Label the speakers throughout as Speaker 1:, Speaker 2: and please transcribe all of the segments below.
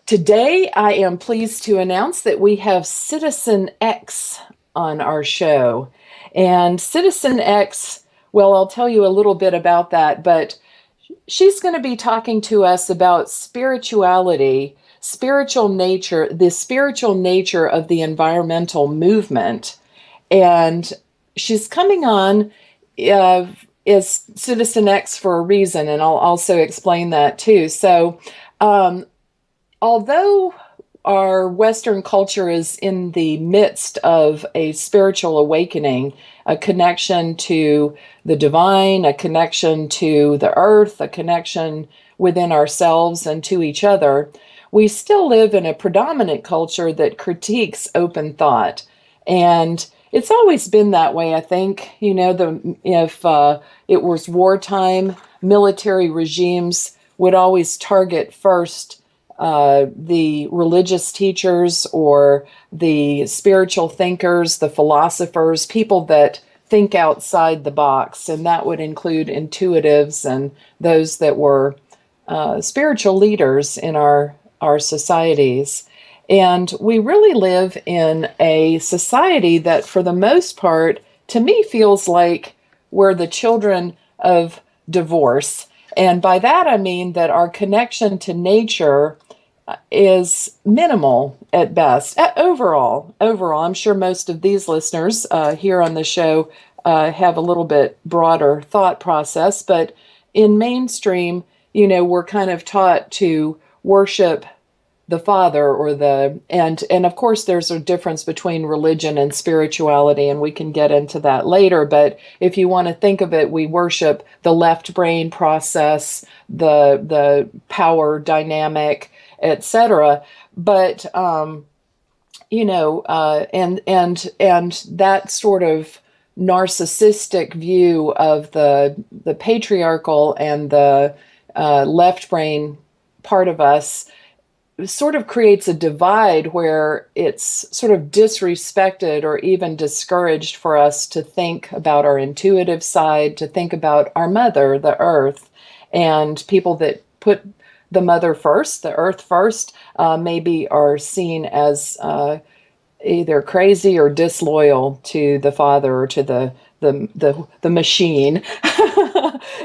Speaker 1: Today, I am pleased to announce that we have Citizen X on our show. And Citizen X, well, I'll tell you a little bit about that, but she's going to be talking to us about spirituality, spiritual nature, the spiritual nature of the environmental movement. And she's coming on uh, as Citizen X for a reason, and I'll also explain that too. So, um, although our Western culture is in the midst of a spiritual awakening, a connection to the divine, a connection to the earth, a connection within ourselves and to each other, we still live in a predominant culture that critiques open thought. And it's always been that way, I think. If it was wartime, military regimes would always target first the religious teachers or the spiritual thinkers, the philosophers, people that think outside the box. And that would include intuitives and those that were spiritual leaders in our societies. And we really live in a society that, for the most part, to me feels like we're the children of divorce. And by that, I mean that our connection to nature is minimal at best. Overall, I'm sure most of these listeners here on the show have a little bit broader thought process, but in mainstream, we're kind of taught to worship the Father or and of course there's a difference between religion and spirituality, and we can get into that later. But if you want to think of it, we worship the left brain process, the power dynamic, etc. But and that sort of narcissistic view of the patriarchal and the left brain part of us sort of creates a divide where it's sort of disrespected or even discouraged for us to think about our intuitive side, to think about our mother, the earth, and people that put the mother first, the earth first, maybe are seen as either crazy or disloyal to the father or to the machine.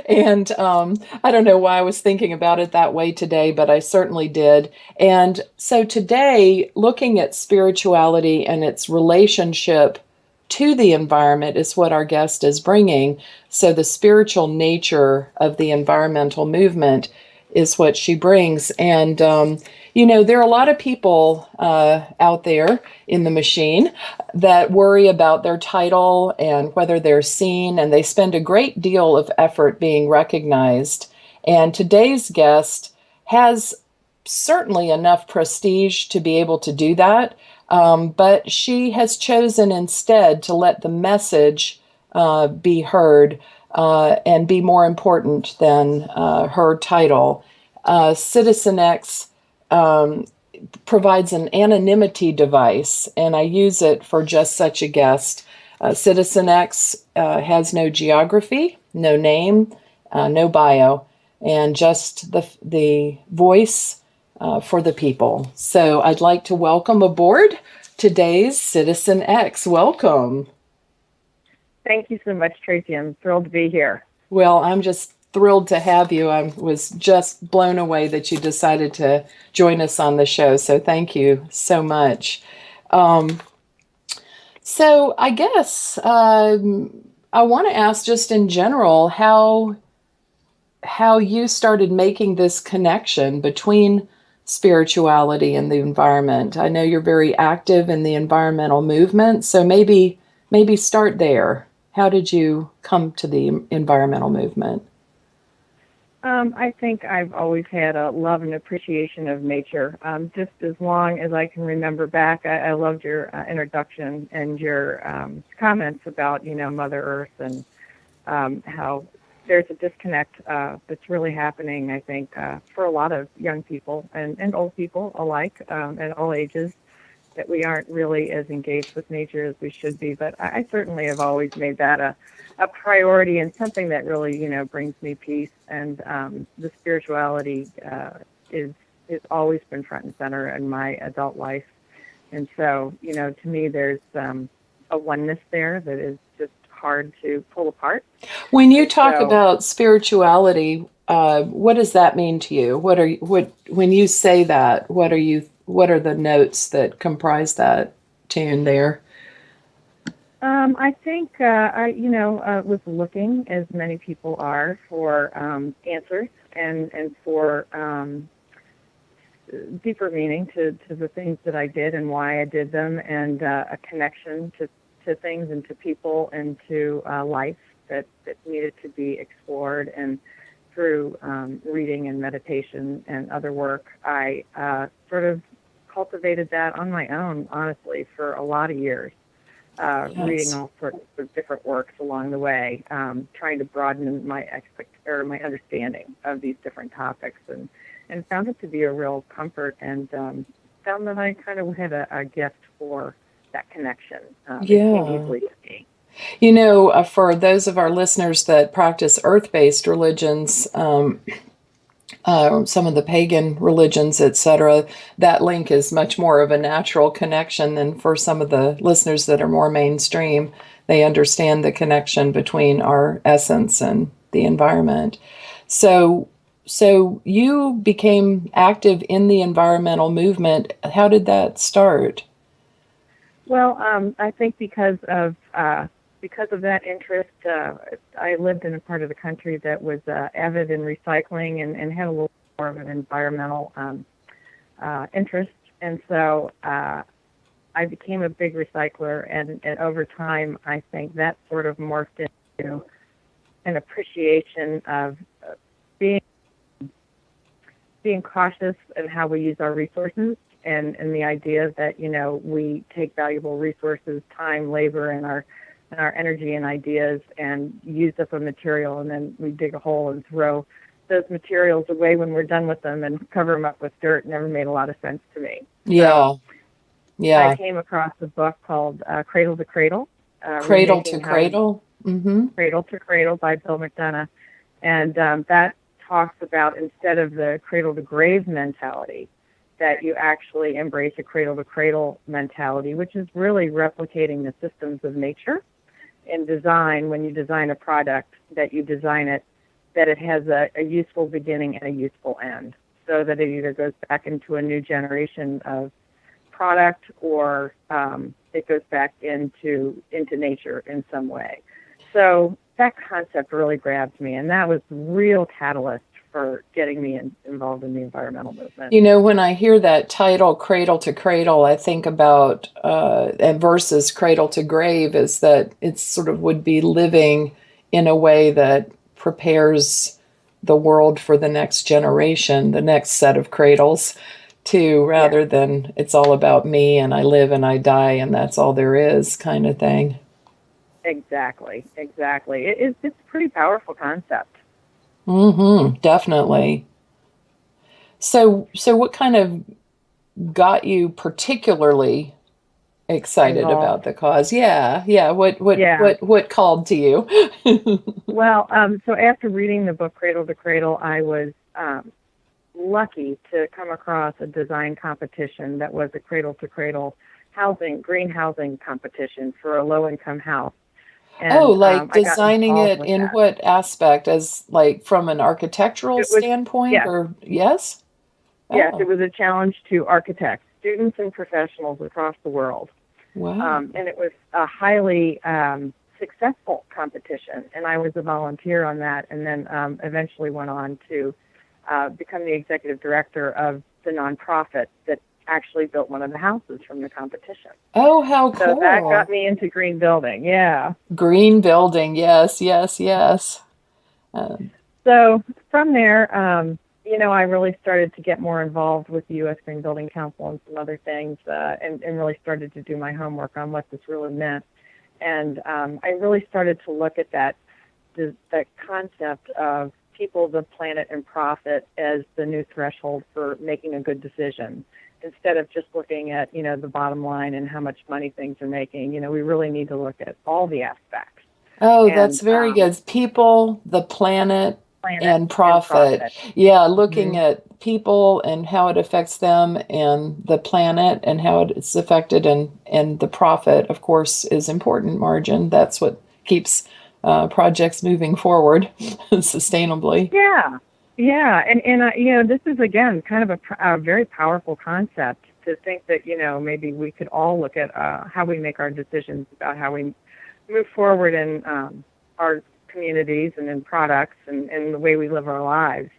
Speaker 1: And I don't know why I was thinking about it that way today, but I certainly did. And so today, looking at spirituality and its relationship to the environment is what our guest is bringing. So the spiritual nature of the environmental movement is what she brings. And, there are a lot of people out there in the machine that worry about their title and whether they're seen, and they spend a great deal of effort being recognized. And today's guest has certainly enough prestige to be able to do that, but she has chosen instead to let the message be heard and be more important than her title. Citizen X provides an anonymity device, and I use it for just such a guest. Citizen X has no geography, no name, no bio, and just the voice for the people. So I'd like to welcome aboard today's Citizen X. Welcome.
Speaker 2: Thank you so much, Tracy. I'm thrilled to be here.
Speaker 1: Well, I'm just thrilled to have you. I was just blown away that you decided to join us on the show. So thank you so much. So I guess I want to ask, just in general, how you started making this connection between spirituality and the environment. I know you're very active in the environmental movement, so maybe start there. How did you come to the environmental movement?
Speaker 2: I think I've always had a love and appreciation of nature. Just as long as I can remember back, I loved your introduction and your comments about, Mother Earth and how there's a disconnect that's really happening, I think, for a lot of young people and old people alike, at all ages, that we aren't really as engaged with nature as we should be. But I certainly have always made that a priority and something that really, brings me peace. And the spirituality is has always been front and center in my adult life. And so, to me, there's a oneness there that is just hard to pull apart.
Speaker 1: When you
Speaker 2: And
Speaker 1: talk
Speaker 2: so,
Speaker 1: about spirituality, what does that mean to you? When you say that, what are the notes that comprise that tune there?
Speaker 2: I think I was looking, as many people are, for answers and for deeper meaning to the things that I did and why I did them, and a connection to things and to people and to life that needed to be explored. And through reading and meditation and other work, I sort of cultivated that on my own, honestly, for a lot of years. Reading
Speaker 1: Yes.
Speaker 2: all sorts of different works along the way, trying to broaden my my understanding of these different topics, and found it to be a real comfort, and found that I kind of had a gift for that connection. It came
Speaker 1: Yeah.
Speaker 2: easily to me.
Speaker 1: For those of our listeners that practice earth-based religions, some of the pagan religions, etc., that link is much more of a natural connection than for some of the listeners that are more mainstream. They understand the connection between our essence and the environment. So, so you became active in the environmental movement. How did that start?
Speaker 2: Well, I think because of that interest, I lived in a part of the country that was avid in recycling and had a little more of an environmental interest, and so I became a big recycler, and over time, I think that sort of morphed into an appreciation of being being cautious in how we use our resources, and the idea that we take valuable resources, time, labor, and our energy and ideas, and use up a material, and then we dig a hole and throw those materials away when we're done with them and cover them up with dirt. Never made a lot of sense to me. So
Speaker 1: Yeah,
Speaker 2: I
Speaker 1: yeah.
Speaker 2: came across a book called Cradle to Cradle,
Speaker 1: Cradle to
Speaker 2: Remaking How to
Speaker 1: cradle. Mm-hmm.
Speaker 2: Cradle to Cradle by Bill McDonough. And that talks about, instead of the cradle to grave mentality, that you actually embrace a cradle to cradle mentality, which is really replicating the systems of nature in design. When you design a product, that you design it, that it has a useful beginning and a useful end, so that it either goes back into a new generation of product, or it goes back into nature in some way. So that concept really grabbed me, and that was the real catalyst for getting me involved in the environmental movement.
Speaker 1: When I hear that title, Cradle to Cradle, I think about, and versus Cradle to Grave, is that it sort of would be living in a way that prepares the world for the next generation, the next set of cradles, too,
Speaker 2: Yeah,
Speaker 1: rather than it's all about me and I live and I die and that's all there is kind of thing.
Speaker 2: exactly, exactly. It's a pretty powerful concept.
Speaker 1: Mm-hmm, definitely. So what kind of got you particularly excited
Speaker 2: Involved.
Speaker 1: about the cause? Yeah, yeah.
Speaker 2: Yeah.
Speaker 1: What called to you?
Speaker 2: Well, so after reading the book Cradle to Cradle, I was lucky to come across a design competition that was a cradle to cradle green housing competition for a low income house.
Speaker 1: Oh,
Speaker 2: And
Speaker 1: like
Speaker 2: I got
Speaker 1: designing
Speaker 2: involved
Speaker 1: it
Speaker 2: with
Speaker 1: in
Speaker 2: that.
Speaker 1: what aspect? As like from an architectural
Speaker 2: It was,
Speaker 1: standpoint,
Speaker 2: yes,
Speaker 1: or yes?
Speaker 2: yes, it
Speaker 1: Oh,
Speaker 2: was a challenge to architects, students, and professionals across the world.
Speaker 1: wow.
Speaker 2: And it was a highly successful competition. And I was a volunteer on that, and then eventually went on to become the executive director of the nonprofit that actually built one of the houses from the competition.
Speaker 1: Oh, how
Speaker 2: So that got
Speaker 1: cool.
Speaker 2: me into green building. Yeah.
Speaker 1: Green building. Yes, yes, yes. Uh,
Speaker 2: So from there, I really started to get more involved with the U.S. Green Building Council and some other things, and really started to do my homework on what this really meant. And I really started to look at that concept of people, the planet, and profit as the new threshold for making a good decision. Instead of just looking at, the bottom line and how much money things are making, we really need to look at all the aspects.
Speaker 1: oh, that's
Speaker 2: And
Speaker 1: very good. People, the planet,
Speaker 2: Planet
Speaker 1: and
Speaker 2: and
Speaker 1: profit.
Speaker 2: profit.
Speaker 1: Yeah, looking
Speaker 2: Hmm.
Speaker 1: at people and how it affects them and the planet and how it's affected, and the profit, of course, is important margin. That's what keeps projects moving forward sustainably.
Speaker 2: Yeah, yeah, and this is again kind of a very powerful concept to think that maybe we could all look at how we make our decisions about how we move forward in our communities and in products and the way we live our lives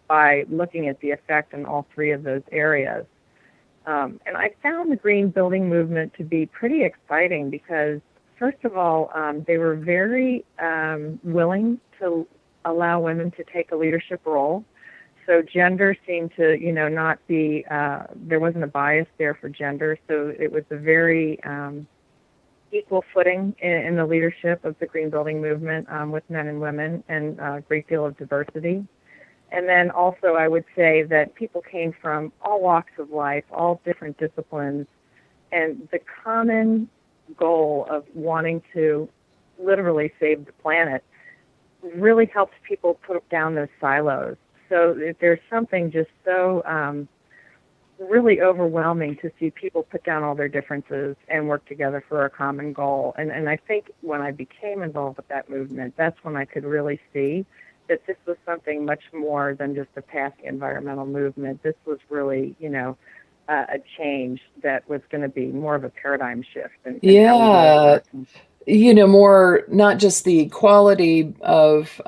Speaker 2: by looking at the effect in all three of those areas. And I found the green building movement to be pretty exciting because, first of all, they were very willing to allow women to take a leadership role. So gender seemed to, not be, there wasn't a bias there for gender. So it was a very equal footing in the leadership of the green building movement with men and women, and a great deal of diversity. And then also I would say that people came from all walks of life, all different disciplines, and the common goal of wanting to literally save the planet really helps people put down those silos. So there's something just so really overwhelming to see people put down all their differences and work together for a common goal. And I think when I became involved with that movement, that's when I could really see that this was something much more than just a passing environmental movement. This was really, a change that was going to be more of a paradigm shift in how we live and
Speaker 1: Yeah,
Speaker 2: work.
Speaker 1: more not just the quality of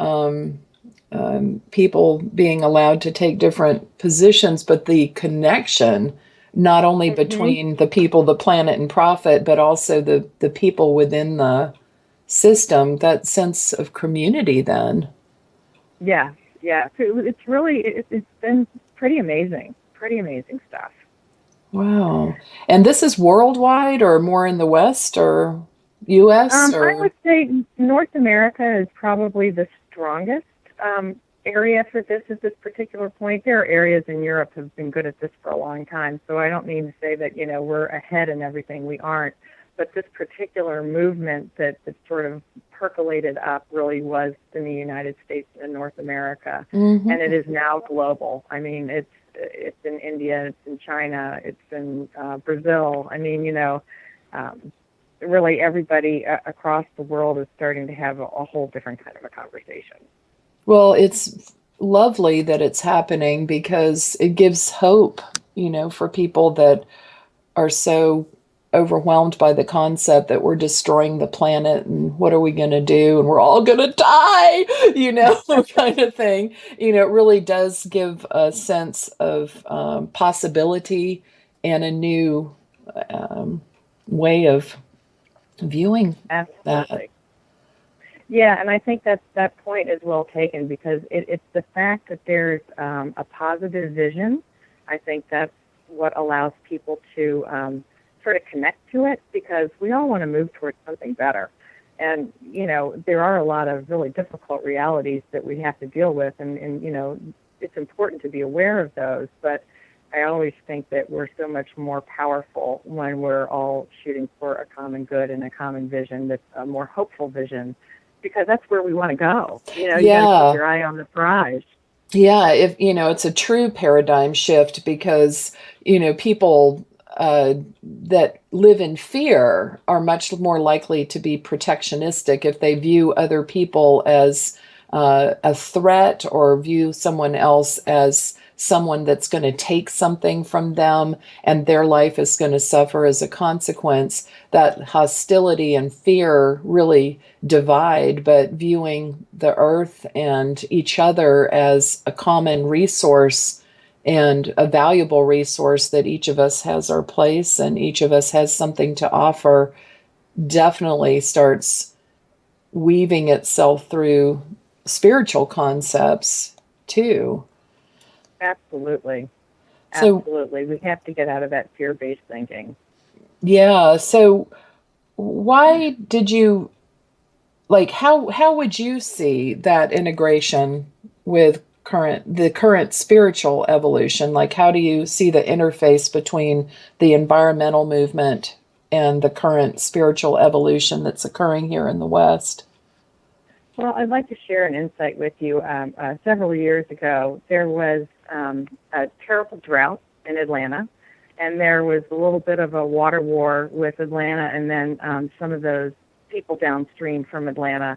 Speaker 1: people being allowed to take different positions, but the connection, not only
Speaker 2: Mm-hmm.
Speaker 1: between the people, the planet, and profit, but also the people within the system, that sense of community then.
Speaker 2: Yeah, yeah. So it's really, it's been pretty amazing stuff.
Speaker 1: Wow. And this is worldwide or more in the West or US
Speaker 2: I
Speaker 1: or?
Speaker 2: would say North America is probably the strongest area for this at this particular point. There are areas in Europe have been good at this for a long time, so I don't mean to say that we're ahead in everything. We aren't. But this particular movement that sort of percolated up really was in the United States and North America, and it
Speaker 1: Mhm.
Speaker 2: is now global. I mean, it's in India, it's in China, it's in Brazil. I mean, um, really everybody across the world is starting to have a whole different kind of a conversation.
Speaker 1: Well, it's lovely that it's happening because it gives hope, for people that are so overwhelmed by the concept that we're destroying the planet and what are we going to do and we're all going to die, kind of thing. It really does give a sense of possibility and a new um, way of viewing that.
Speaker 2: Absolutely. Yeah, and I think that point is well taken because it's the fact that there's a positive vision. I think that's what allows people to sort of connect to it because we all want to move towards something better. And, there are a lot of really difficult realities that we have to deal with, and it's important to be aware of those. But I always think that we're so much more powerful when we're all shooting for a common good and a common vision that's a more hopeful vision because that's where we want to go. You got to keep
Speaker 1: Yeah.
Speaker 2: your eye on the prize.
Speaker 1: Yeah, if it's a true paradigm shift because people that live in fear are much more likely to be protectionistic if they view other people as a threat or view someone else as someone that's going to take something from them and their life is going to suffer as a consequence. That hostility and fear really divide, but viewing the earth and each other as a common resource and a valuable resource that each of us has our place and each of us has something to offer definitely starts weaving itself through spiritual concepts too.
Speaker 2: Absolutely.
Speaker 1: So,
Speaker 2: Absolutely. We have to get out of that fear-based thinking.
Speaker 1: yeah, so why did you like how would you see that integration with the current spiritual evolution? Like how do you see the interface between the environmental movement and the current spiritual evolution that's occurring here in the West?
Speaker 2: Well, I'd like to share an insight with you. Several years ago, there was a terrible drought in Atlanta, and there was a little bit of a water war with Atlanta, and then some of those people downstream from Atlanta,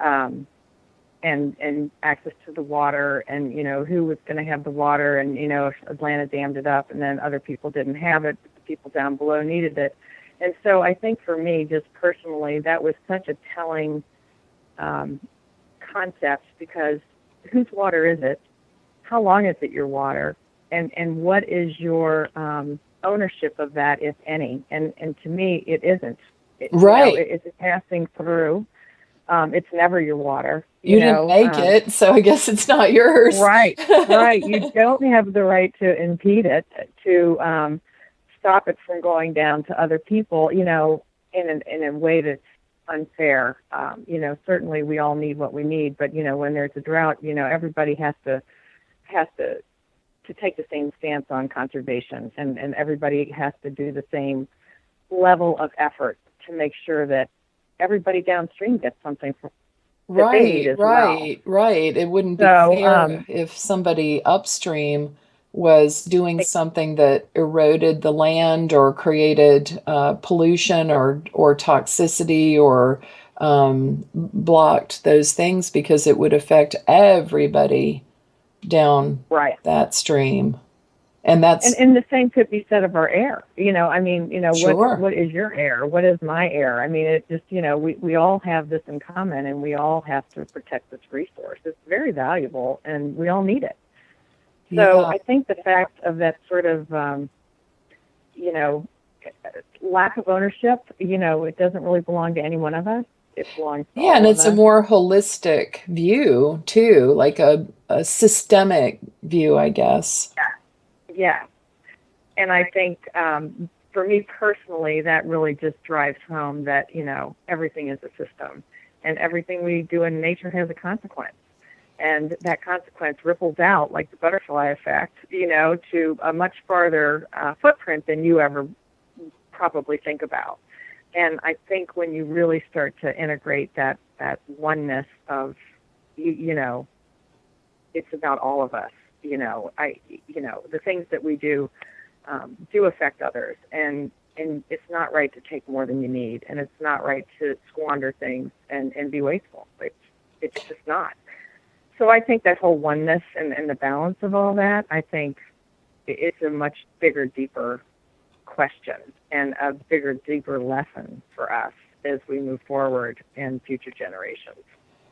Speaker 2: and access to the water, and who was going to have the water, and if Atlanta dammed it up, and then other people didn't have it, but the people down below needed it. And so I think for me, just personally, that was such a telling concept, because whose water is it? How long is it your water? And what is your ownership of that, if any? And to me, it isn't.
Speaker 1: Right.
Speaker 2: It's passing through. It's never your water.
Speaker 1: You didn't make it, so I guess it's not yours.
Speaker 2: Right, right. You don't have the right to impede it, to stop it from going down to other people, in a way that's unfair. Certainly we all need what we need, but when there's a drought, everybody has to take the same stance on conservation, and everybody has to do the same level of effort to make sure that everybody downstream gets something that they need as well.
Speaker 1: Right. It wouldn't be fair if somebody upstream was doing something that eroded the land or created pollution or toxicity or blocked those things, because it would affect everybody down that stream. And that's
Speaker 2: and the same could be said of our air.
Speaker 1: Sure.
Speaker 2: What is your air? What is my air? I mean, it just we all have this in common, and we all have to protect this resource. It's very valuable, and we all need it. So I think the fact of that sort of lack of ownership, it doesn't really belong to any one of us. It belongs to all
Speaker 1: and
Speaker 2: of
Speaker 1: it's
Speaker 2: us.
Speaker 1: a more holistic view too, like a systemic view, I guess.
Speaker 2: Yeah. And I think for me personally, that really just drives home that, everything is a system, and everything we do in nature has a consequence. And that consequence ripples out like the butterfly effect, to a much farther footprint than you ever probably think about. And I think when you really start to integrate that oneness of, it's about all of us. The things that we do affect others, and it's not right to take more than you need, and it's not right to squander things and be wasteful. It's just not. So I think that whole oneness and the balance of all that, I think it's a much bigger, deeper question and a bigger, deeper lesson for us as we move forward in future generations.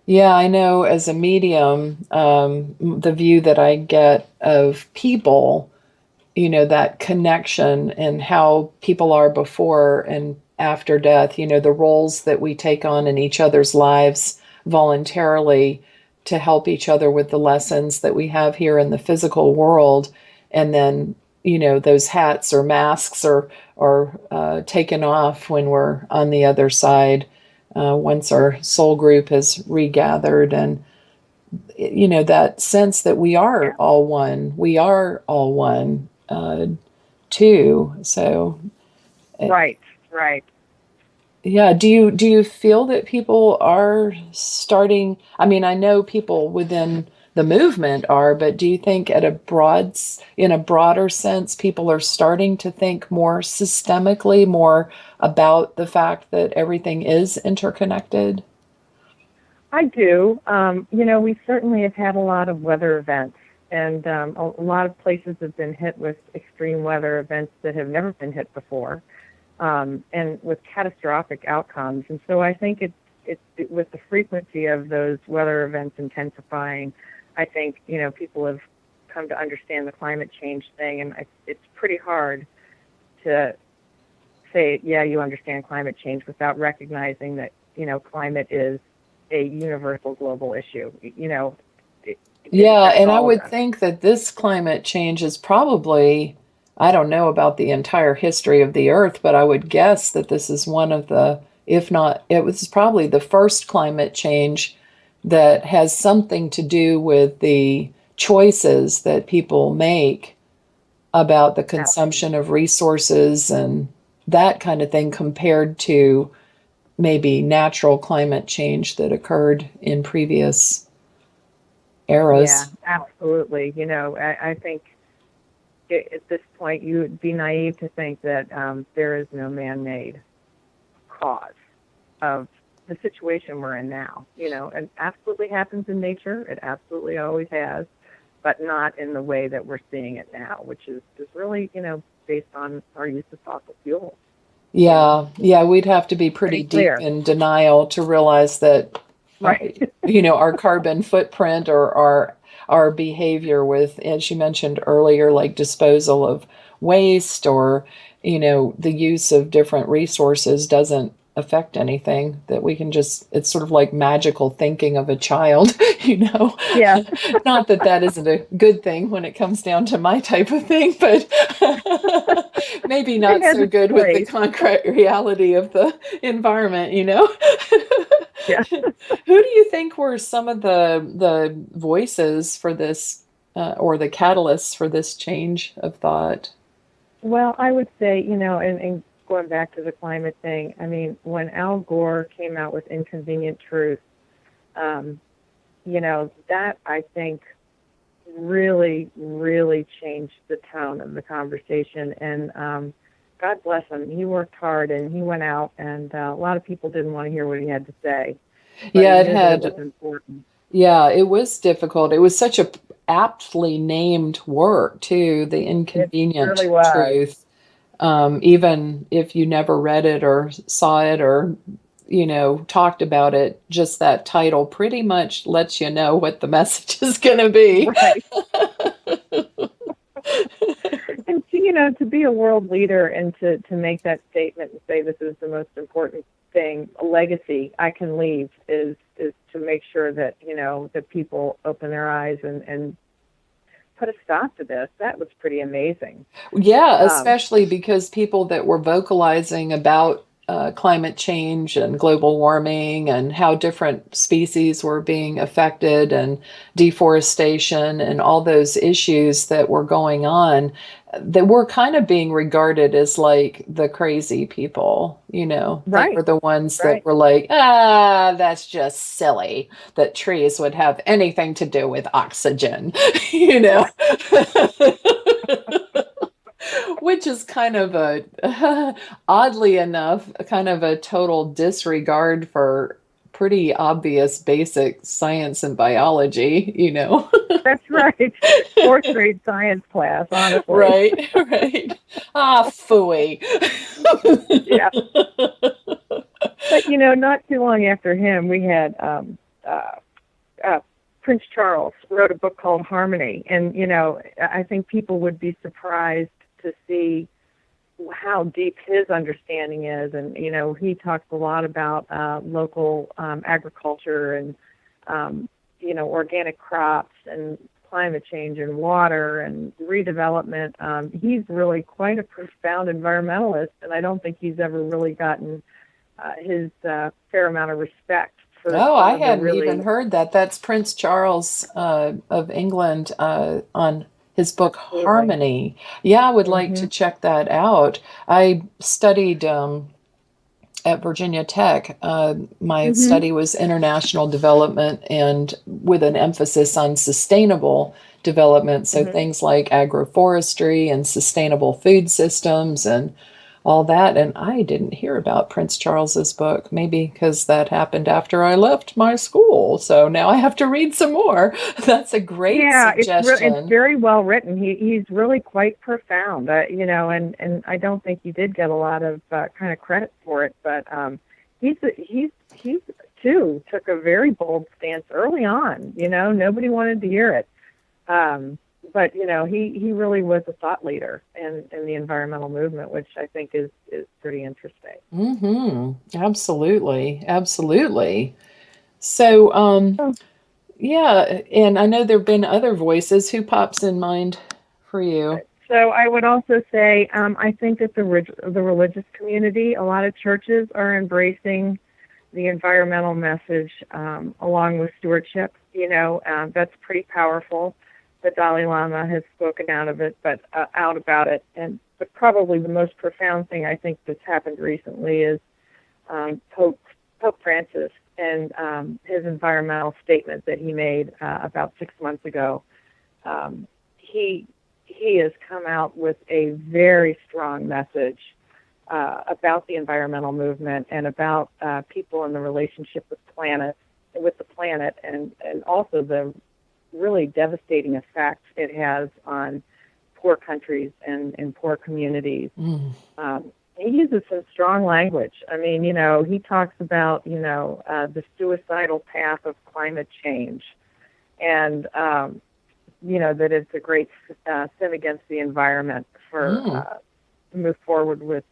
Speaker 1: Yeah, I know as a medium, the view that I get of people, that connection and how people are before and after death, the roles that we take on in each other's lives voluntarily to help each other with the lessons that we have here in the physical world. And then, those hats or masks are taken off when we're on the other side. Once our soul group has regathered, and that sense that we are all one, too. So
Speaker 2: right.
Speaker 1: Yeah. Do you feel that people are starting? I mean, I know people within the movement are, but do you think in a broader sense, people are starting to think more systemically, more about the fact that everything is interconnected?
Speaker 2: I do. We certainly have had a lot of weather events, and a lot of places have been hit with extreme weather events that have never been hit before, and with catastrophic outcomes. And so I think it's with the frequency of those weather events intensifying, I think, people have come to understand the climate change thing, and it's pretty hard to say, yeah, you understand climate change without recognizing that, climate is a universal global issue.
Speaker 1: And I would think that this climate change is probably, I don't know about the entire history of the Earth, but I would guess that this is one of the, if not, it was probably the first climate change that has something to do with the choices that people make about the consumption of resources and that kind of thing, compared to maybe natural climate change that occurred in previous eras.
Speaker 2: Yeah, absolutely. I think at this point you would be naive to think that there is no man-made cause of the situation we're in now. It absolutely happens in nature. It absolutely always has, but not in the way that we're seeing it now, which is really, based on our use of fossil fuels.
Speaker 1: Yeah, yeah, we'd have to be pretty deep
Speaker 2: clear.
Speaker 1: in denial to realize that,
Speaker 2: Right.
Speaker 1: our carbon footprint or our behavior with, as you mentioned earlier, like disposal of waste or, the use of different resources doesn't affect anything, that we can just, it's sort of like magical thinking of a child,
Speaker 2: Yeah.
Speaker 1: Not that that isn't a good thing when it comes down to my type of thing, but maybe
Speaker 2: It
Speaker 1: not
Speaker 2: has
Speaker 1: so
Speaker 2: its
Speaker 1: good with the
Speaker 2: place.
Speaker 1: concrete reality of the environment,
Speaker 2: Yeah.
Speaker 1: Who do you think were some of the voices for this, or the catalysts for this change of thought?
Speaker 2: Well, I would say, and going back to the climate thing, I mean, when Al Gore came out with Inconvenient Truth, um, that I think really, really changed the tone of the conversation. And God bless him. He worked hard and he went out, and a lot of people didn't want to hear what he had to say, but he
Speaker 1: Yeah, it
Speaker 2: knew that it was
Speaker 1: had,
Speaker 2: important.
Speaker 1: yeah, it was difficult. It was such a aptly named work too, The
Speaker 2: It really
Speaker 1: Inconvenient
Speaker 2: was.
Speaker 1: Truth. Even if you never read it or saw it or, talked about it, just that title pretty much lets you know what the message is going to be.
Speaker 2: Right. And to be a world leader and to make that statement and say this is the most important thing, a legacy I can leave is to make sure that, that people open their eyes and put a stop to this. That was pretty amazing.
Speaker 1: Yeah,
Speaker 2: Um,
Speaker 1: especially because people that were vocalizing about climate change and global warming and how different species were being affected and deforestation and all those issues that were going on, that were kind of being regarded as like the crazy people, They were
Speaker 2: right,
Speaker 1: the ones that
Speaker 2: right.
Speaker 1: were like, that's just silly that trees would have anything to do with oxygen, you know. Which is kind of oddly enough, kind of a total disregard for pretty obvious basic science and biology.
Speaker 2: That's right. Fourth grade science class, honestly.
Speaker 1: Right, right. Ah, phooey.
Speaker 2: Yeah. But, not too long after him, we had uh, uh, Prince Charles wrote a book called Harmony. And, I think people would be surprised to see how deep his understanding is. And, he talks a lot about local agriculture and, organic crops and climate change and water and redevelopment. He's really quite a profound environmentalist, and I don't think he's ever really gotten his fair amount of respect for
Speaker 1: Oh,
Speaker 2: some
Speaker 1: I
Speaker 2: of the
Speaker 1: hadn't even
Speaker 2: really,
Speaker 1: heard that. That's Prince Charles of England on his book
Speaker 2: absolutely.
Speaker 1: Harmony. Yeah, I would like
Speaker 2: Hmm.
Speaker 1: to check that out. I studied at Virginia Tech. My
Speaker 2: Hmm.
Speaker 1: study was international development and with an emphasis on sustainable development. So
Speaker 2: Hmm.
Speaker 1: things like agroforestry and sustainable food systems and all that. And I didn't hear about Prince Charles's book, maybe because that happened after I left my school. So now I have to read some more. That's a great
Speaker 2: Yeah, it's
Speaker 1: suggestion.
Speaker 2: very well written. He's really quite profound, and I don't think he did get a lot of kind of credit for it, but he's too took a very bold stance early on. Nobody wanted to hear it, but he really was a thought leader in the environmental movement, which I think is pretty interesting.
Speaker 1: Absolutely. Absolutely. So, yeah, and I know there have been other voices. Who pops in mind for you?
Speaker 2: So I would also say I think that the religious community, a lot of churches are embracing the environmental message along with stewardship. That's pretty powerful. The Dalai Lama has spoken out about it, but probably the most profound thing I think that's happened recently is Pope Francis and his environmental statement that he made about 6 months ago. He has come out with a very strong message about the environmental movement and about people in the relationship with the planet, and also the really devastating effects it has on poor countries and poor communities. He uses some strong language. I mean, he talks about, the suicidal path of climate change, and, that it's a great sin against the environment to move forward with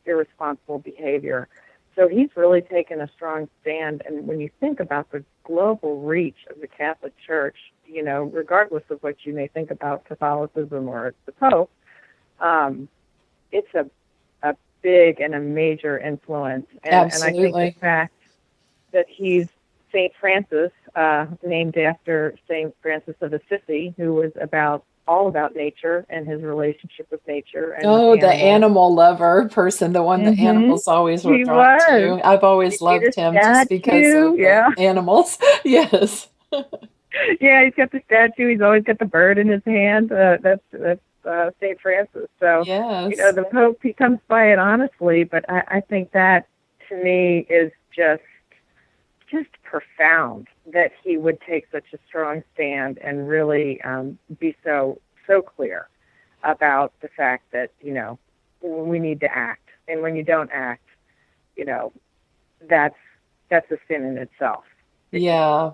Speaker 2: irresponsible behavior. So he's really taken a strong stand. And when you think about the global reach of the Catholic Church, regardless of what you may think about Catholicism or the Pope, it's a big and a major influence. And I think the fact that he's St. Francis, named after St. Francis of Assisi, who was all about nature and his relationship with nature. And
Speaker 1: the animal lover person, the one that animals always were drawn to. I've always loved him just because of animals. Yes.
Speaker 2: Yeah, he's got the statue. He's always got the bird in his hand. That's St. Francis. So, the Pope, he comes by it honestly, but I think that, to me, is just profound that he would take such a strong stand and really be so clear about the fact that, we need to act. And when you don't act, that's a sin in itself.
Speaker 1: Yeah.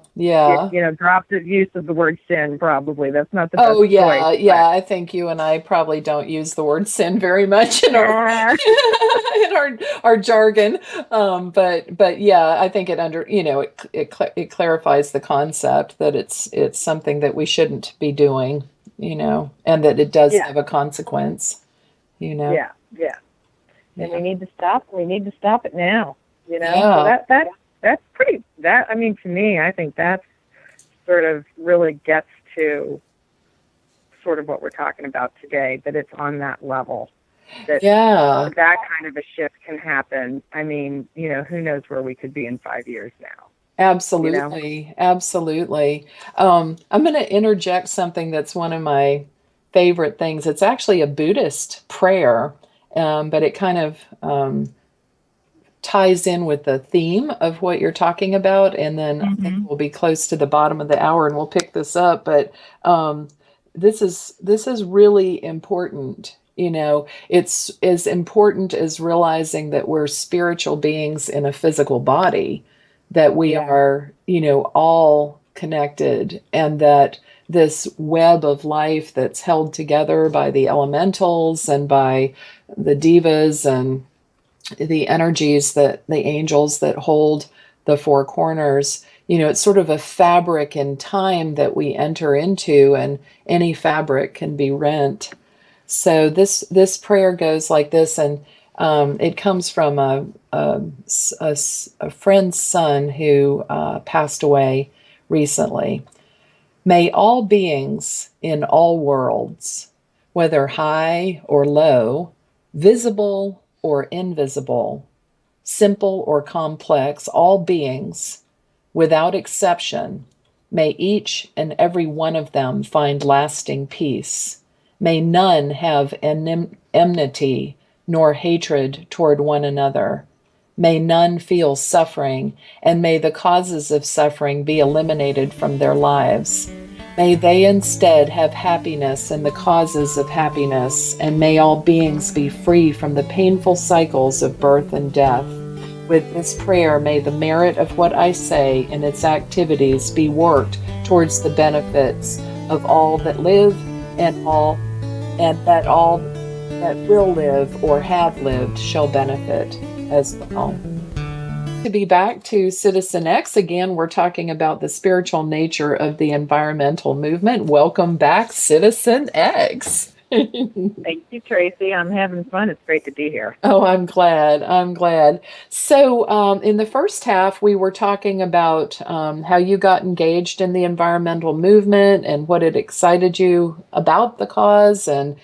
Speaker 2: Drop the use of the word sin, probably. That's not the best choice.
Speaker 1: Yeah. I think you and I probably don't use the word sin very much in our in our jargon. But yeah, I think it clarifies the concept that it's something that we shouldn't be doing, and that it does have a consequence,
Speaker 2: Yeah. And we need to stop. We need to stop it now.
Speaker 1: Yeah.
Speaker 2: So that's pretty. To me, I think that's sort of really gets to sort of what we're talking about today. That it's on that level. That kind of a shift can happen. Who knows where we could be in 5 years now?
Speaker 1: Absolutely. Absolutely. I'm going to interject something that's one of my favorite things. It's actually a Buddhist prayer, but it kind of ties in with the theme of what you're talking about. And then I think we'll be close to the bottom of the hour and we'll pick this up. But this is really important. It's as important as realizing that we're spiritual beings in a physical body, that we are, all connected, and that this web of life that's held together by the elementals and by the devas and the energies, that the angels that hold the four corners, it's sort of a fabric in time that we enter into, and any fabric can be rent. So this prayer goes like this, and it comes from a friend's son who passed away recently. May all beings in all worlds, whether high or low, visible or invisible, simple or complex, all beings, without exception, may each and every one of them find lasting peace. May none have enmity nor hatred toward one another. May none feel suffering, and may the causes of suffering be eliminated from their lives. May they instead have happiness and the causes of happiness, and may all beings be free from the painful cycles of birth and death. With this prayer, may the merit of what I say and its activities be worked towards the benefits of all that live and that all that will live or have lived shall benefit as well. To be back to Citizen X, again, we're talking about the spiritual nature of the environmental movement. Welcome back, Citizen X.
Speaker 2: Thank you, Tracy. I'm having fun. It's great to be here.
Speaker 1: Oh, I'm glad. So in the first half, we were talking about how you got engaged in the environmental movement and what it excited you about the cause, and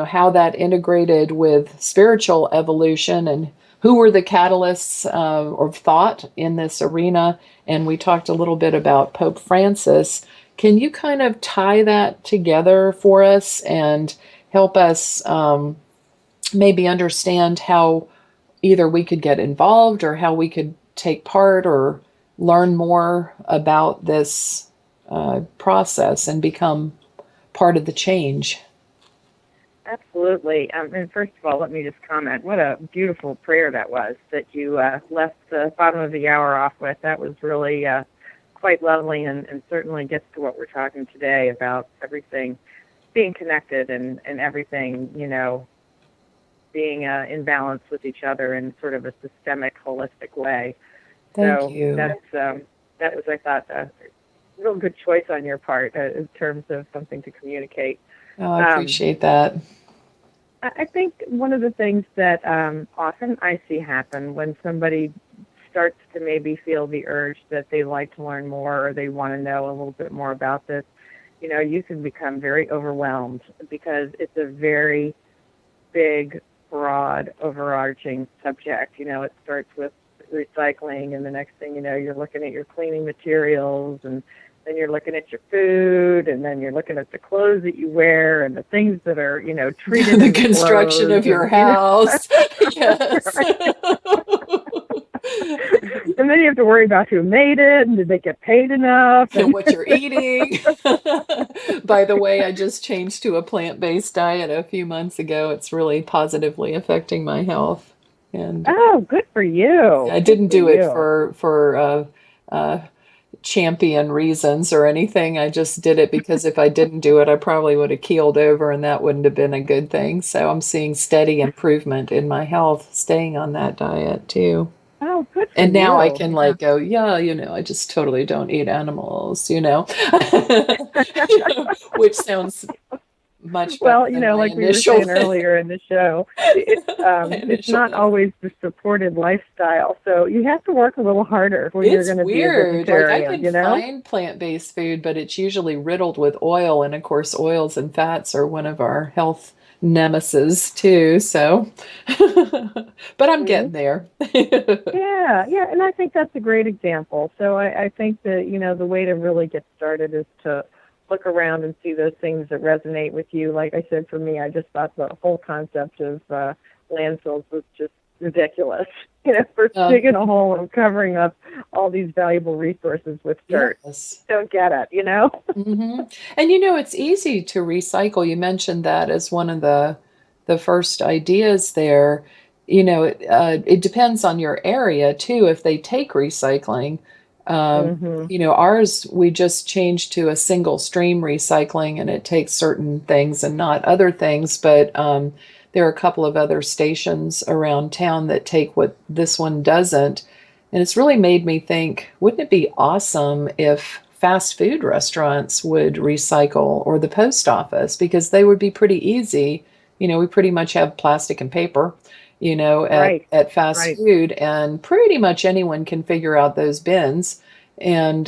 Speaker 1: how that integrated with spiritual evolution and who were the catalysts of thought in this arena. And we talked a little bit about Pope Francis. Can you kind of tie that together for us and help us maybe understand how either we could get involved or how we could take part or learn more about this process and become part of the change?
Speaker 2: Absolutely. And first of all, let me just comment. What a beautiful prayer that was that you left the bottom of the hour off with. That was really quite lovely and certainly gets to what we're talking today about everything being connected and everything, you know, being in balance with each other in sort of a systemic, holistic way.
Speaker 1: Thank you.
Speaker 2: That was, I thought, a real good choice on your part in terms of something to communicate.
Speaker 1: Oh, I appreciate that.
Speaker 2: I think one of the things that often I see happen when somebody starts to maybe feel the urge that they like to learn more or they want to know a little bit more about this, you know, you can become very overwhelmed because it's a very big, broad, overarching subject. You know, it starts with recycling, and the next thing you know, you're looking at your cleaning materials, and then you're looking at your food, and then you're looking at the clothes that you wear and the things that are, you know, treated
Speaker 1: the construction of your house. Yes.
Speaker 2: And then you have to worry about who made it and did they get paid enough
Speaker 1: and what you're eating. By the way, I just changed to a plant-based diet a few months ago. It's really positively affecting my health. And
Speaker 2: oh, good for you.
Speaker 1: I didn't do it for champion reasons or anything. I just did it because if I didn't do it, I probably would have keeled over, and that wouldn't have been a good thing. So I'm seeing steady improvement in my health staying on that diet too.
Speaker 2: Oh, good for
Speaker 1: and now
Speaker 2: you.
Speaker 1: I can like go, yeah, you know, I just totally don't eat animals, you know, which sounds much better.
Speaker 2: Well, you know, like we were saying earlier in the show, it's not always the supported lifestyle. So you have to work a little harder when you're going to be a vegetarian.
Speaker 1: Like I can
Speaker 2: you know?
Speaker 1: find plant-based food, but it's usually riddled with oil, and of course, oils and fats are one of our health nemesis too. So, but I'm getting there.
Speaker 2: yeah, and I think that's a great example. So I think that, you know, the way to really get started is to look around and see those things that resonate with you. Like I said, for me, I just thought the whole concept of landfills was just ridiculous. You know, for digging a hole and covering up all these valuable resources with dirt. Yes. Don't get it, you know?
Speaker 1: Mm-hmm. And, you know, it's easy to recycle. You mentioned that as one of the first ideas there. You know, it depends on your area, too, if they take recycling. You know, ours, we just changed to a single stream recycling, and it takes certain things and not other things. But there are a couple of other stations around town that take what this one doesn't. And it's really made me think, wouldn't it be awesome if fast food restaurants would recycle, or the post office, because they would be pretty easy. You know, we pretty much have plastic and paper, you know, at fast food, and pretty much anyone can figure out those bins. And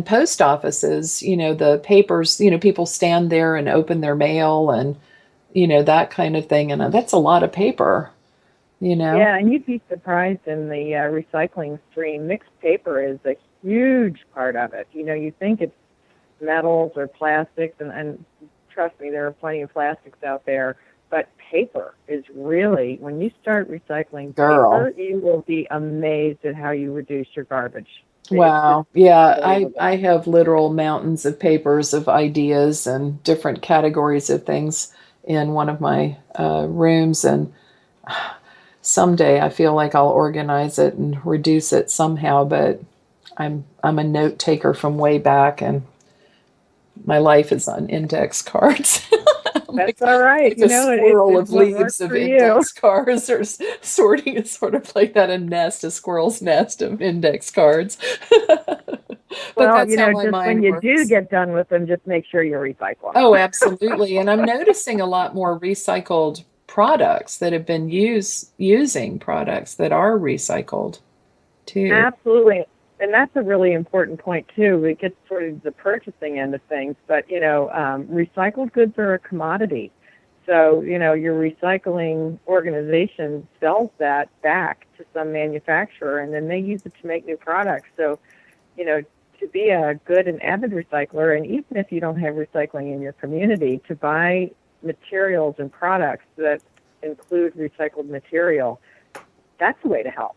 Speaker 1: post offices, you know, the papers, you know, people stand there and open their mail and, you know, that kind of thing. And that's a lot of paper, you know.
Speaker 2: Yeah, and you'd be surprised in the recycling stream. Mixed paper is a huge part of it. You know, you think it's metals or plastics, and trust me, there are plenty of plastics out there. But paper is really, when you start recycling paper, you will be amazed at how you reduce your garbage.
Speaker 1: Wow. Yeah, I have literal mountains of papers of ideas and different categories of things in one of my rooms. And someday I feel like I'll organize it and reduce it somehow. But I'm a note taker from way back, and my life is on index cards.
Speaker 2: That's all right.
Speaker 1: Like a swirl of leaves of index cards, or sorting is sort of like that, a squirrel's nest of index cards.
Speaker 2: Well, that's, you know, just when you do get done with them, just make sure you recycle them.
Speaker 1: Oh, absolutely. And I'm noticing a lot more recycled products that have been using products that are recycled too.
Speaker 2: Absolutely. And that's a really important point, too. It gets sort of the purchasing end of things. But, you know, recycled goods are a commodity. So, your recycling organization sells that back to some manufacturer, and then they use it to make new products. So, to be a good and avid recycler, and even if you don't have recycling in your community, to buy materials and products that include recycled material, that's a way to help,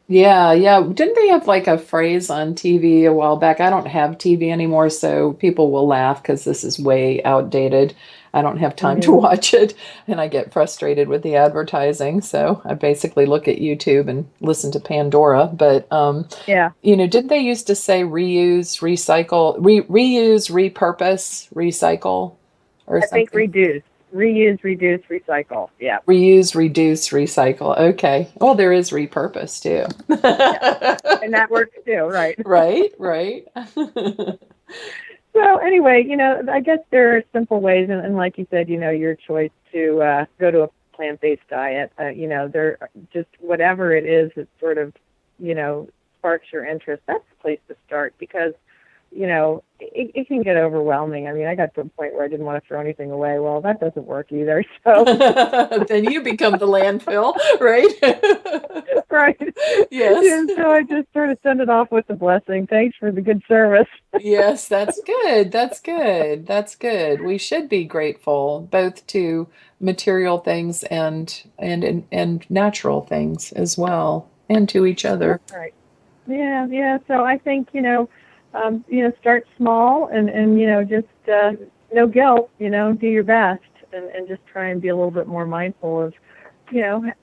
Speaker 1: Yeah, yeah. Didn't they have like a phrase on TV a while back? I don't have TV anymore, so people will laugh because this is way outdated. I don't have time to
Speaker 2: Mm-hmm.
Speaker 1: watch it, and I get frustrated with the advertising. So I basically look at YouTube and listen to Pandora. But
Speaker 2: Yeah.
Speaker 1: didn't they used to say reuse, recycle, reuse, repurpose, recycle, or
Speaker 2: I think
Speaker 1: something?
Speaker 2: reuse, reduce, recycle. Yeah.
Speaker 1: Reuse, reduce, recycle. Okay. Well, there is repurpose too.
Speaker 2: Yeah. And that works too, right?
Speaker 1: Right, right.
Speaker 2: So anyway, I guess there are simple ways, and like you said, your choice to go to a plant-based diet. There just whatever it is that sort of, sparks your interest. That's the place to start because, it can get overwhelming. I mean, I got to a point where I didn't want to throw anything away. Well, that doesn't work either. So
Speaker 1: Then you become the landfill, right?
Speaker 2: right.
Speaker 1: Yes.
Speaker 2: And so I just sort of send it off with a blessing. Thanks for the good service.
Speaker 1: Yes, that's good. That's good. That's good. We should be grateful both to material things and natural things as well, and to each other.
Speaker 2: Right. Yeah, yeah. So I think, start small and just no guilt, do your best and just try and be a little bit more mindful of,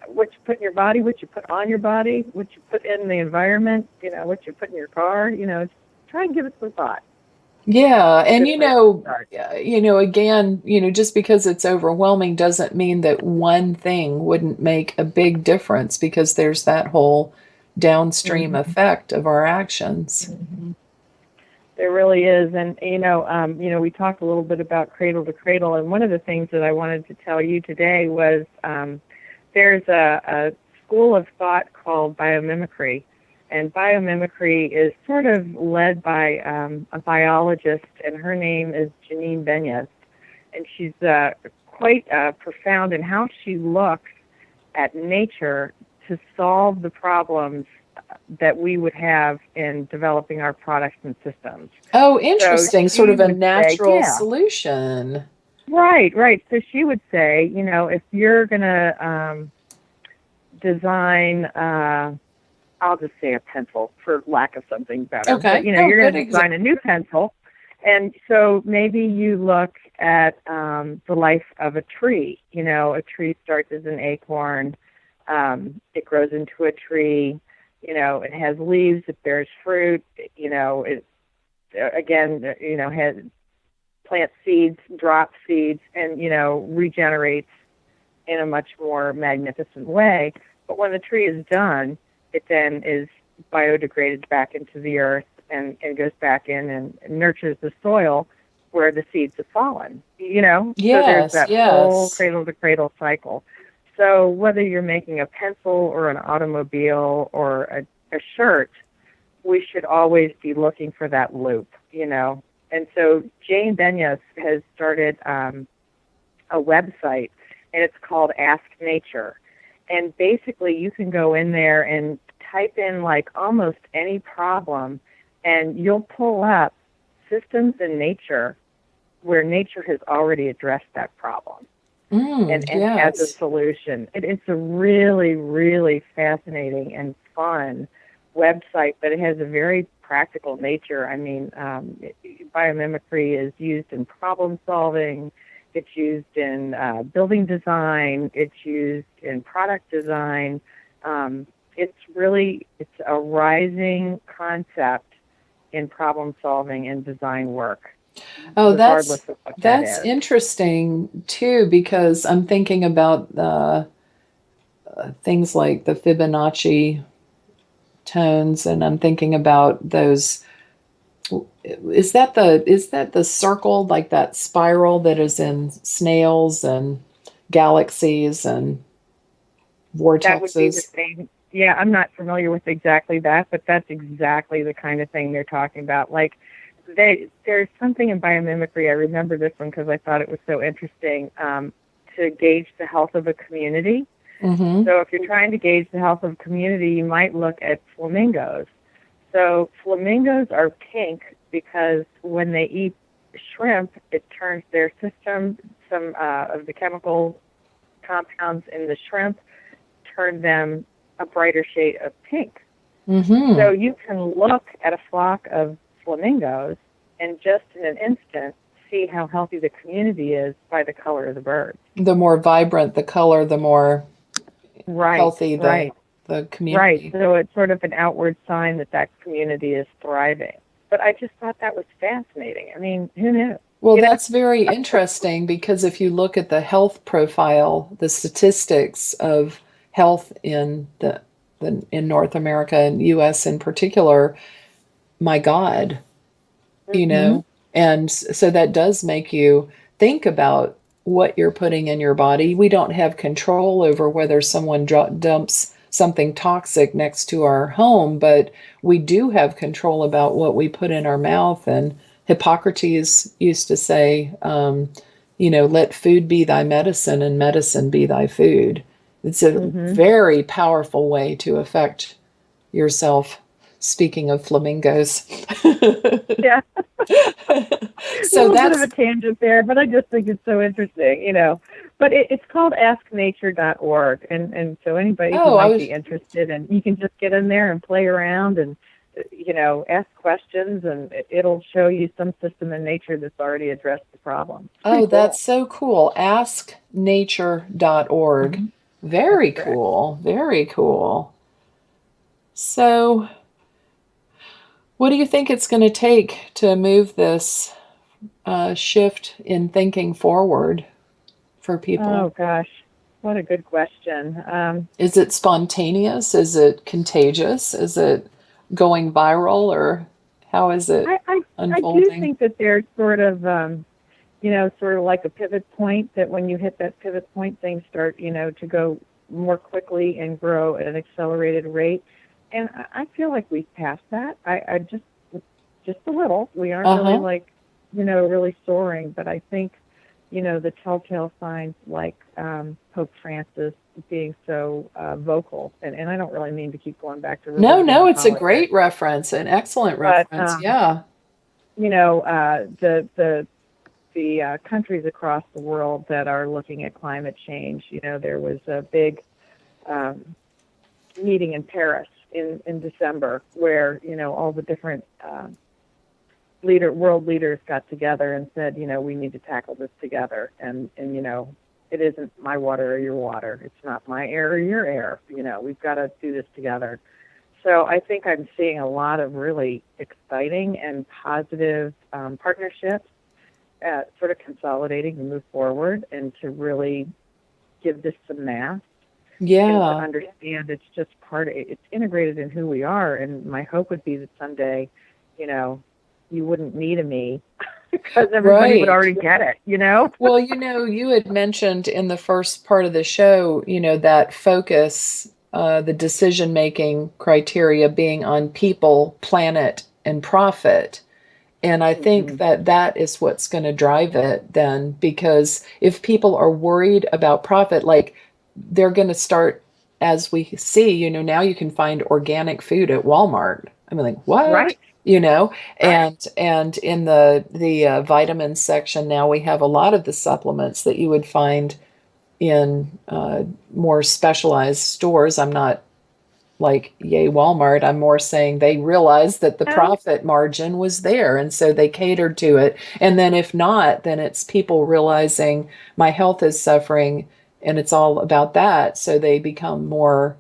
Speaker 2: what you put in your body, what you put on your body, what you put in the environment, what you put in your car, try and give it some thought.
Speaker 1: Yeah,
Speaker 2: It's a
Speaker 1: and
Speaker 2: good place to start.
Speaker 1: again, just because it's overwhelming doesn't mean that one thing wouldn't make a big difference because there's that whole downstream
Speaker 2: Mm-hmm.
Speaker 1: effect of our actions.
Speaker 2: Mm-hmm. There really is, and we talked a little bit about cradle to cradle, and one of the things that I wanted to tell you today was there's a school of thought called biomimicry, and biomimicry is sort of led by a biologist, and her name is Janine Benyus, and she's quite profound in how she looks at nature to solve the problems that we would have in developing our products and systems.
Speaker 1: Oh,
Speaker 2: So
Speaker 1: interesting. Sort
Speaker 2: she
Speaker 1: of a
Speaker 2: would say,
Speaker 1: natural
Speaker 2: yeah,
Speaker 1: solution.
Speaker 2: right, right. So she would say, if you're going to design, I'll just say a pencil for lack of something better, but,
Speaker 1: Okay. Oh,
Speaker 2: you're
Speaker 1: good
Speaker 2: going to
Speaker 1: example.
Speaker 2: design a new pencil. And so maybe you look at the life of a tree. A tree starts as an acorn. It grows into a tree. It has leaves, it bears fruit, it again, has plant seeds, drop seeds, and, regenerates in a much more magnificent way. But when the tree is done, it then is biodegraded back into the earth and goes back in and nurtures the soil where the seeds have fallen, So there's
Speaker 1: Yes,
Speaker 2: that whole
Speaker 1: yes.
Speaker 2: cradle to cradle cycle. So whether you're making a pencil or an automobile or a shirt, we should always be looking for that loop, And so Jane Benyus has started a website, and it's called Ask Nature. And basically you can go in there and type in like almost any problem, and you'll pull up systems in nature where nature has already addressed that problem. And has a
Speaker 1: Yes.
Speaker 2: solution. It's a really, really fascinating and fun website, but it has a very practical nature. I mean, biomimicry is used in problem solving. It's used in building design. It's used in product design. It's a rising concept in problem solving and design work,
Speaker 1: Oh,
Speaker 2: regardless of what that
Speaker 1: that's
Speaker 2: is.
Speaker 1: interesting too, because I'm thinking about things like the Fibonacci tones, and I'm thinking about those. Is that the circle, like that spiral that is in snails and galaxies and
Speaker 2: That would be the
Speaker 1: vortexes?
Speaker 2: same. Yeah, I'm not familiar with exactly that, but that's exactly the kind of thing they're talking about. Like, there's something in biomimicry. I remember this one because I thought it was so interesting. to gauge the health of a community.
Speaker 1: Mm-hmm.
Speaker 2: So if you're trying to gauge the health of a community, you might look at flamingos. So flamingos are pink because when they eat shrimp, it turns their system, some of the chemical compounds in the shrimp turn them a brighter shade of pink.
Speaker 1: Mm-hmm.
Speaker 2: So you can look at a flock of flamingos and just in an instant see how healthy the community is by the color of the birds.
Speaker 1: The more vibrant the color, the more healthy the
Speaker 2: Right.
Speaker 1: community.
Speaker 2: So it's sort of an outward sign that that community is thriving. But I just thought that was fascinating. I mean, who knew?
Speaker 1: Well, that's very interesting because if you look at the health profile, the statistics of health in in North America and US in particular, my God, you
Speaker 2: Mm-hmm.
Speaker 1: know, and so that does make you think about what you're putting in your body. We don't have control over whether someone dumps something toxic next to our home, but we do have control about what we put in our mouth. And Hippocrates used to say, let food be thy medicine and medicine be thy food. It's a
Speaker 2: Mm-hmm.
Speaker 1: very powerful way to affect yourself. Speaking of flamingos.
Speaker 2: Yeah. A
Speaker 1: So
Speaker 2: little bit of
Speaker 1: that's,
Speaker 2: a tangent there, but I just think it's so interesting. But it's called asknature.org, and so anybody who
Speaker 1: oh, I
Speaker 2: might
Speaker 1: was,
Speaker 2: be interested, and you can just get in there and play around and, ask questions, and it'll show you some system in nature that's already addressed the problem. It's
Speaker 1: oh,
Speaker 2: pretty
Speaker 1: that's
Speaker 2: cool.
Speaker 1: so cool. Asknature.org.
Speaker 2: Mm-hmm. That's
Speaker 1: Very
Speaker 2: correct.
Speaker 1: cool. Very cool. So, what do you think it's going to take to move this shift in thinking forward for people?
Speaker 2: Oh, gosh. What a good question.
Speaker 1: Is it spontaneous? Is it contagious? Is it going viral? Or how is it
Speaker 2: I do
Speaker 1: unfolding?
Speaker 2: think that there's sort of like a pivot point that when you hit that pivot point, things start, to go more quickly and grow at an accelerated rate. And I feel like we've passed that. I just a little. We aren't really
Speaker 1: Uh-huh.
Speaker 2: like, really soaring, but I think, the telltale signs like Pope Francis being so vocal, and I don't really mean to keep going back to
Speaker 1: No,
Speaker 2: religion
Speaker 1: no,
Speaker 2: and
Speaker 1: it's a
Speaker 2: politics,
Speaker 1: great reference, an excellent
Speaker 2: but
Speaker 1: reference. Yeah.
Speaker 2: the countries across the world that are looking at climate change. There was a big um, meeting in Paris in December where, all the different world leaders got together and said, we need to tackle this together. And it isn't my water or your water. It's not my air or your air. We've got to do this together. So I think I'm seeing a lot of really exciting and positive partnerships sort of consolidating to move forward and to really give this some mass and to
Speaker 1: Yeah.
Speaker 2: understand it's just it's integrated in who we are. And my hope would be that someday, you wouldn't need a me because everybody would
Speaker 1: Right.
Speaker 2: already get it.
Speaker 1: Well, you had mentioned in the first part of the show, that focus, the decision-making criteria being on people, planet, and profit. And I think
Speaker 2: Mm-hmm.
Speaker 1: that that is what's going to drive it then, because if people are worried about profit, like they're going to start, as we see, now you can find organic food at Walmart. I mean, like, what?
Speaker 2: Right, right.
Speaker 1: And in the vitamins section now we have a lot of the supplements that you would find in more specialized stores. I'm not like, yay, Walmart. I'm more saying they realized that the
Speaker 2: Well,
Speaker 1: profit margin was there. And so they catered to it. And then if not, then it's people realizing my health is suffering and it's all about that. So they become more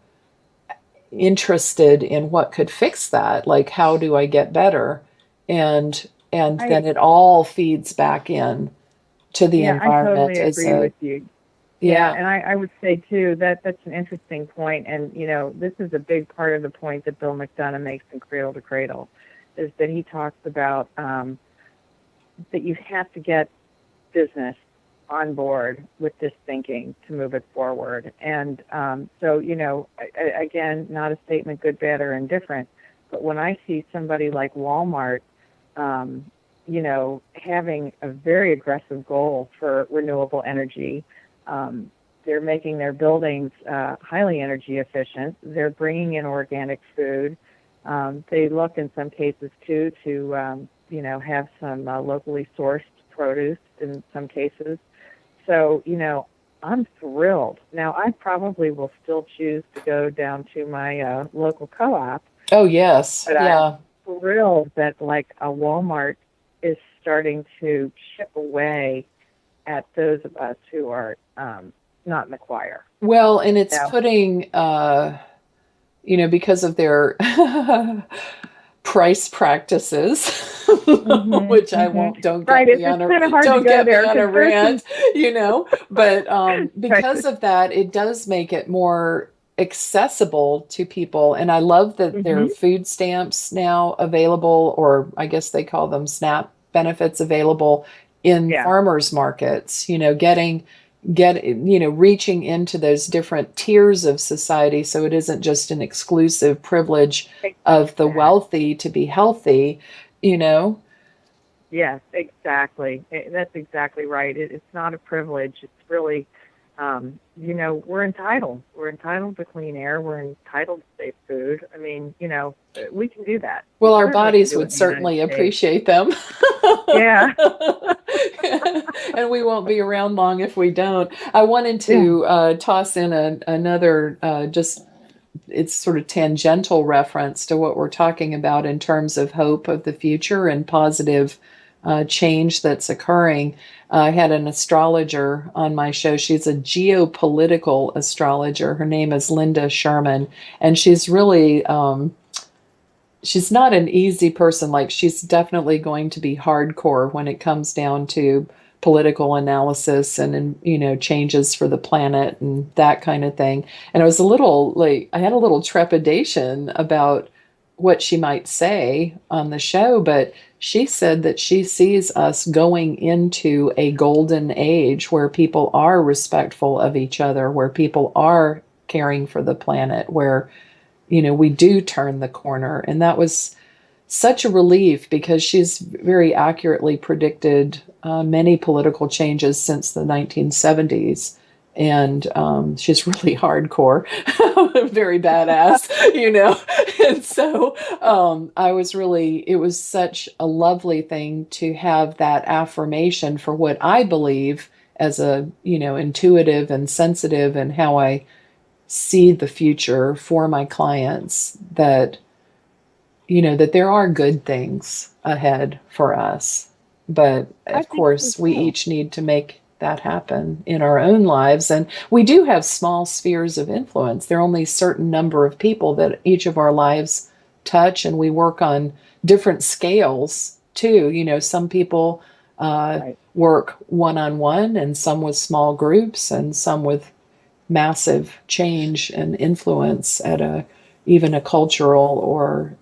Speaker 1: interested in what could fix that. Like, how do I get better? And
Speaker 2: I
Speaker 1: then it all feeds back in to the
Speaker 2: yeah, I
Speaker 1: environment
Speaker 2: totally
Speaker 1: as
Speaker 2: agree
Speaker 1: a,
Speaker 2: with you. Yeah,
Speaker 1: yeah.
Speaker 2: and I would say too that that's an interesting point, and this is a big part of the point that Bill McDonough makes in Cradle to Cradle, is that he talks about that you have to get business on board with this thinking to move it forward. And so, again, not a statement good, bad, or indifferent, but when I see somebody like Walmart, having a very aggressive goal for renewable energy, They're making their buildings highly energy efficient. They're bringing in organic food. They look in some cases too to have some locally sourced produce in some cases. So I'm thrilled. Now I probably will still choose to go down to my local co-op.
Speaker 1: Oh yes,
Speaker 2: but
Speaker 1: yeah.
Speaker 2: I'm thrilled that like a Walmart is starting to chip away at those of us who are not in the choir.
Speaker 1: Well, and it's putting, because of their price practices, which I won't, don't get me on a rant, but because of that, it does make it more accessible to people. And I love that there are food stamps now available, or I guess they call them SNAP benefits available in farmers markets, reaching into those different tiers of society, so it isn't just an exclusive privilege of the wealthy to be healthy.
Speaker 2: Yes, exactly. That's exactly right. It's not a privilege. It's really, we're entitled. We're entitled to clean air. We're entitled to safe food. I mean, we can do that.
Speaker 1: Well, our bodies would certainly appreciate them.
Speaker 2: Yeah.
Speaker 1: And we won't be around long if we don't. I wanted to toss in another, it's sort of tangential reference to what we're talking about in terms of hope of the future and positive change that's occurring. I had an astrologer on my show. She's a geopolitical astrologer. Her name is Linda Sherman, and she's really she's not an easy person. Like, she's definitely going to be hardcore when it comes down to political analysis and changes for the planet and that kind of thing. And I was I had a little trepidation about what she might say on the show, but she said that she sees us going into a golden age where people are respectful of each other, where people are caring for the planet, where we do turn the corner. And that was such a relief, because she's very accurately predicted many political changes since the 1970s. And she's really hardcore, very badass, And so it was such a lovely thing to have that affirmation for what I believe as a, intuitive and sensitive, and how I see the future for my clients, that that there are good things ahead for us. But of course, we each need to make that happen in our own lives. And we do have small spheres of influence. There are only a certain number of people that each of our lives touch, and we work on different scales too. Some people work one-on-one, and some with small groups, and some with massive change and influence at even a cultural or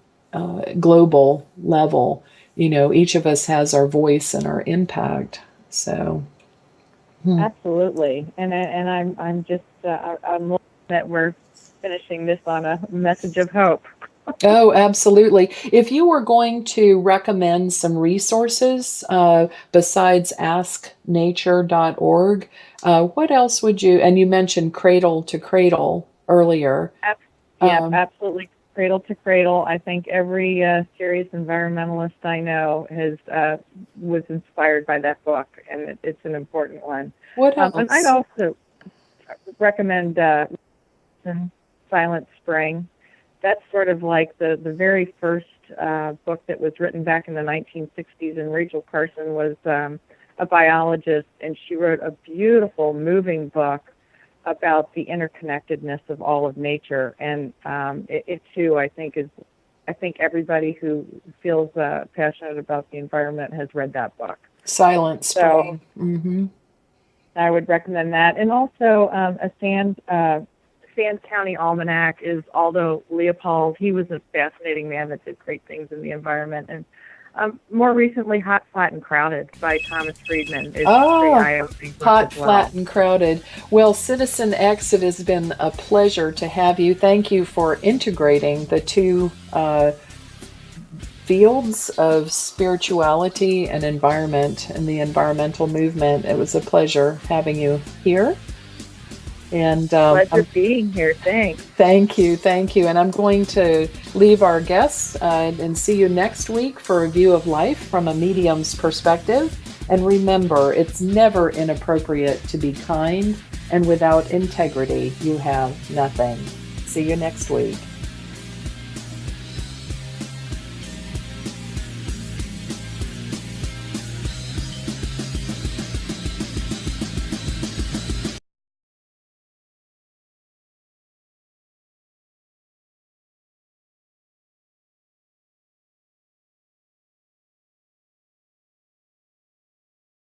Speaker 1: global level. Each of us has our voice and our impact. So
Speaker 2: absolutely. And I'm just I'm looking that we're finishing this on a message of hope.
Speaker 1: Oh, absolutely. If you were going to recommend some resources besides asknature.org, what else would you, and you mentioned Cradle to Cradle earlier.
Speaker 2: Absolutely. Cradle to Cradle. I think every serious environmentalist I know was inspired by that book, and it's an important one.
Speaker 1: What else?
Speaker 2: And I'd also recommend Silent Spring. That's sort of like the very first book that was written back in the 1960s, and Rachel Carson was a biologist, and she wrote a beautiful, moving book about the interconnectedness of all of nature. And it too, I think everybody who feels passionate about the environment has read that book.
Speaker 1: Silent Spring. So,
Speaker 2: I would recommend that. And also a Sands County Almanac is Aldo Leopold. He was a fascinating man that did great things in the environment. And more recently, Hot, Flat, and Crowded by Thomas Friedman is pretty eye-opening.
Speaker 1: Hot, Flat, and Crowded. Well, Citizen X, it has been a pleasure to have you. Thank you for integrating the two fields of spirituality and environment and the environmental movement. It was a pleasure having you here. And
Speaker 2: Pleasure being here. Thanks.
Speaker 1: thank you, thank you. And I'm going to leave our guests and see you next week for a view of life from a medium's perspective. And remember, it's never inappropriate to be kind, and without integrity, you have nothing. See you next week.